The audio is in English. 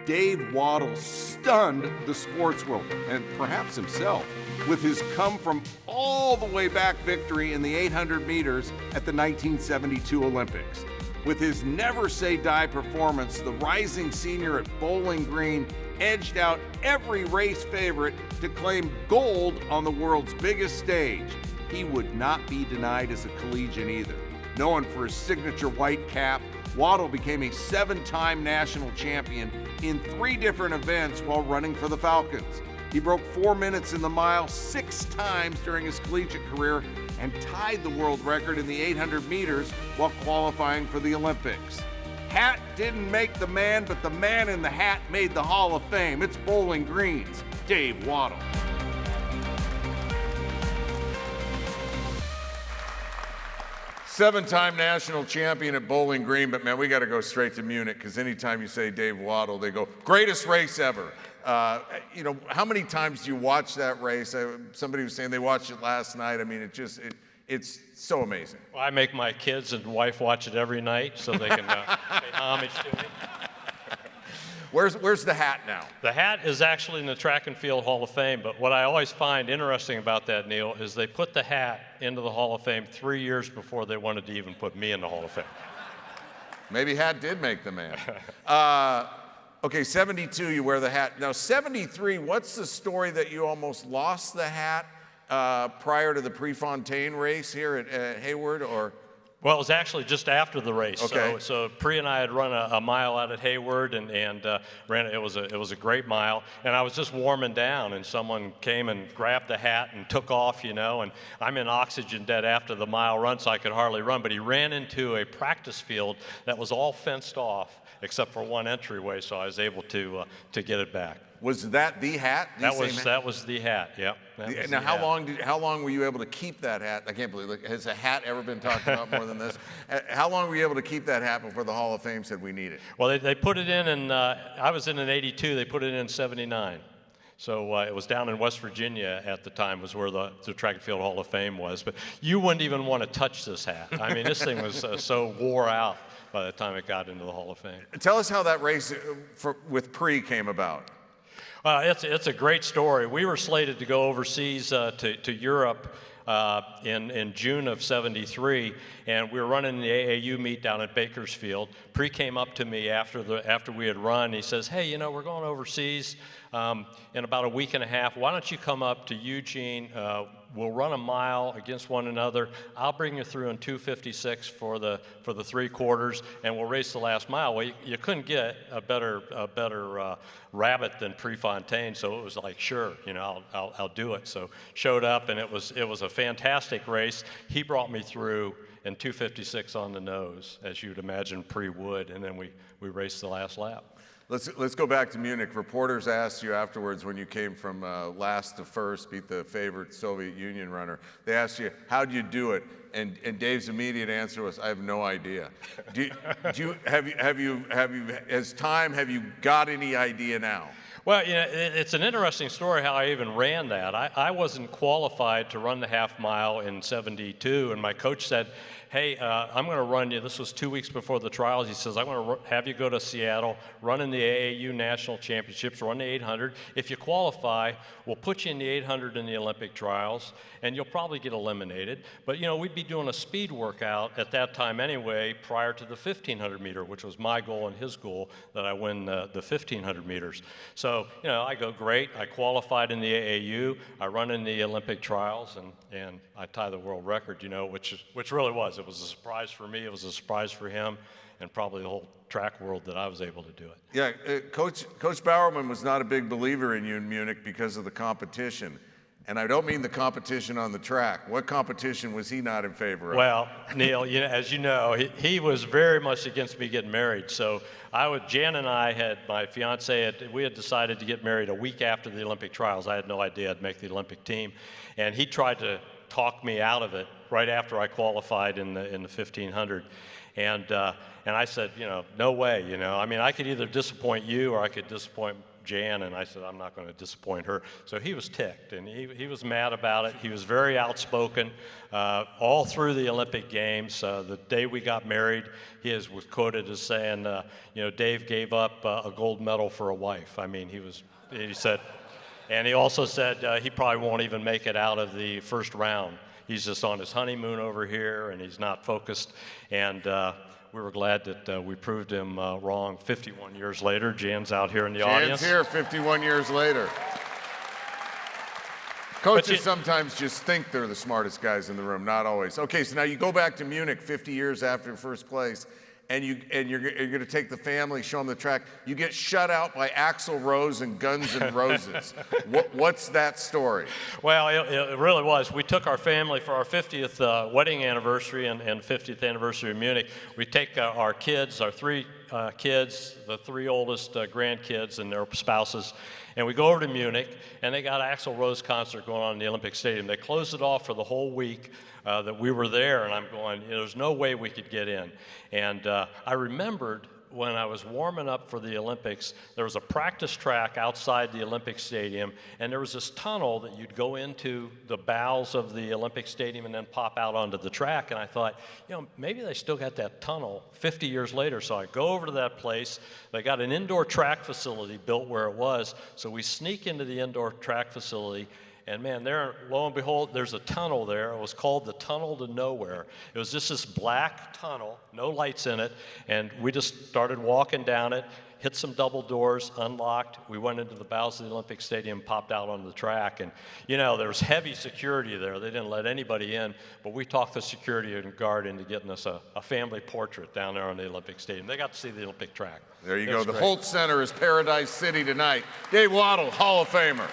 Dave Wottle stunned the sports world, and perhaps himself, with his come-from-all-the-way-back victory in the 800 meters at the 1972 Olympics. With his never-say-die performance, the rising senior at Bowling Green edged out every race favorite to claim gold on the world's biggest stage. He would not be denied as a collegian either. Known for his signature white cap, Wottle became a 7-time national champion in 3 different events while running for the Falcons. He broke 4 minutes in the mile 6 times during his collegiate career and tied the world record in the 800 meters while qualifying for the Olympics. Hat didn't make the man, but the man in the hat made the Hall of Fame. It's Bowling Green's Dave Wottle. Seven-time national champion at Bowling Green, but man, we got to go straight to Munich because anytime you say Dave Wottle, they go, greatest race ever. You know, how many times do you watch that race? Somebody was saying they watched it last night. I mean, it's so amazing. Well, I make my kids and wife watch it every night so they can pay homage to me. Where's the hat now? The hat is actually in the Track and Field Hall of Fame, but what I always find interesting about that, Neil, is they put the hat into the Hall of Fame 3 years before they wanted to even put me in the Hall of Fame. Maybe hat did make the man. Okay, 72, you wear the hat. Now, 73, what's the story that you almost lost the hat prior to the Prefontaine race here at Hayward, or? Well, it was actually just after the race. Okay. So Pre and I had run a mile out at Hayward and ran it. It was a great mile, and I was just warming down, and someone came and grabbed the hat and took off, you know. And I'm in oxygen dead after the mile run, so I could hardly run. But he ran into a practice field that was all fenced off except for one entryway, so I was able to get it back. Was that the hat? That was the hat. Yep. Now, how long were you able to keep that hat? I can't believe it. Has a hat ever been talked about more than this? How long were you able to keep that hat before the Hall of Fame said we need it? Well, they put it in, and I was in '82. They put it in '79. So it was down in West Virginia at the time, was where the Track and Field Hall of Fame was. But you wouldn't even want to touch this hat. I mean, this thing was so wore out by the time it got into the Hall of Fame. Tell us how that race with Pre came about. It's a great story. We were slated to go overseas to Europe in June of '73, and we were running the AAU meet down at Bakersfield. Pre came up to me after we had run. He says, "Hey, you know, we're going overseas in about a week and a half. Why don't you come up to Eugene? We'll run a mile against one another. I'll bring you through in 2:56 for the 3 quarters, and we'll race the last mile." Well, you couldn't get a better rabbit than Prefontaine, so it was like, sure, you know, I'll do it. So showed up, and it was a fantastic race. He brought me through in 2:56 on the nose, as you'd imagine Pre would, and then we raced the last lap. Let's go back to Munich. Reporters asked you afterwards when you came from last to first, beat the favorite Soviet Union runner. They asked you, how'd you do it? And Dave's immediate answer was, I have no idea. Have you got any idea now? Well, you know, it's an interesting story how I even ran that. I wasn't qualified to run the half mile in '72, and my coach said, hey, I'm going to run you. This was 2 weeks before the trials. He says, I'm going to have you go to Seattle, run in the AAU National Championships, run the 800. If you qualify, we'll put you in the 800 in the Olympic trials, and you'll probably get eliminated. But, you know, we'd be doing a speed workout at that time anyway, prior to the 1,500 meter, which was my goal and his goal, that I win the 1,500 meters. So, you know, I go, great. I qualified in the AAU. I run in the Olympic trials, and I tie the world record, you know, which really was. It was a surprise for me. It was a surprise for him, and probably the whole track world that I was able to do it. Yeah, Coach Bowerman was not a big believer in you in Munich because of the competition. And I don't mean the competition on the track. What competition was he not in favor of? Well, Neil, you know, as you know, he was very much against me getting married. So Jan and I my fiance, we had decided to get married a week after the Olympic trials. I had no idea I'd make the Olympic team. And he tried to talk me out of it right after I qualified in the 1,500. And I said, you know, no way, you know. I mean, I could either disappoint you or I could disappoint Jan, and I said, I'm not going to disappoint her. So he was ticked, and he was mad about it. He was very outspoken all through the Olympic Games. The day we got married, was quoted as saying, Dave gave up a gold medal for a wife. I mean, he said, and he also said he probably won't even make it out of the first round. He's just on his honeymoon over here, and he's not focused. And we were glad that we proved him wrong 51 years later. Jan's out here in the audience. Jan's here 51 years later. Coaches sometimes just think they're the smartest guys in the room, not always. Okay, so now you go back to Munich 50 years after first place, and you're going to take the family, show them the track. You get shut out by Axl Rose and Guns N' Roses. What's that story? Well, it really was. We took our family for our 50th wedding anniversary and 50th anniversary of Munich. We take our kids, our 3 kids, the 3 oldest grandkids and their spouses, and we go over to Munich, and they got an Axl Rose concert going on in the Olympic Stadium. They closed it off for the whole week that we were there, and I'm going, there's no way we could get in. And I remembered when I was warming up for the Olympics, there was a practice track outside the Olympic Stadium, and there was this tunnel that you'd go into the bowels of the Olympic Stadium and then pop out onto the track. And I thought, maybe they still got that tunnel 50 years later. So I go over to that place. They got an indoor track facility built where it was. So we sneak into the indoor track facility. And man, there, lo and behold, there's a tunnel there. It was called the Tunnel to Nowhere. It was just this black tunnel, no lights in it, and we just started walking down it, hit some double doors, unlocked. We went into the bowels of the Olympic Stadium, popped out onto the track, and there was heavy security there. They didn't let anybody in, but we talked the security guard into getting us a family portrait down there on the Olympic Stadium. They got to see the Olympic track. There you go. The Holt Center is Paradise City tonight. Dave Wottle, Hall of Famer.